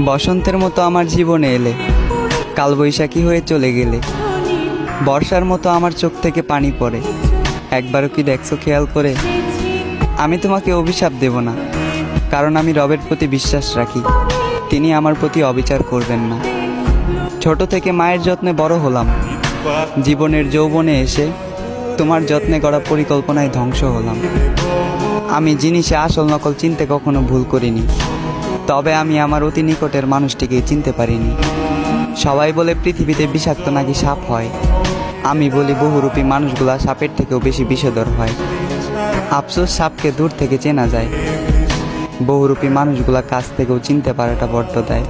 বসন্তের মতো আমার জীবনে এলে, কালবৈশাখী হয়ে চলে গেলে, বর্ষার মতো আমার চোখ থেকে পানি পড়ে। একবারও কি দেখছো খেয়াল করে? আমি তোমাকে অভিশাপ দেব না, কারণ আমি রবের প্রতি বিশ্বাস রাখি, তিনি আমার প্রতি অবিচার করবেন না। ছোট থেকে মায়ের যত্নে বড় হলাম, জীবনের যৌবনে এসে তোমার যত্নে গড়া পরিকল্পনায় ধ্বংস হলাম। আমি জিনিসে আসল নকল চিনতে কখনো ভুল করিনি, তবে আমি আমার অতি নিকটের মানুষটিকে চিনতে পারিনি। সবাই বলে পৃথিবীতে বিষাক্ত নাকি সাপ হয়, আমি বলি বহুরূপী মানুষগুলা সাপের থেকেও বেশি বিষধর হয়। আফসোস, সাপকে দূর থেকে চেনা যায়, বহুরূপী মানুষগুলা কাছ থেকেও চিনতে পারাটা বড্ড দেয়।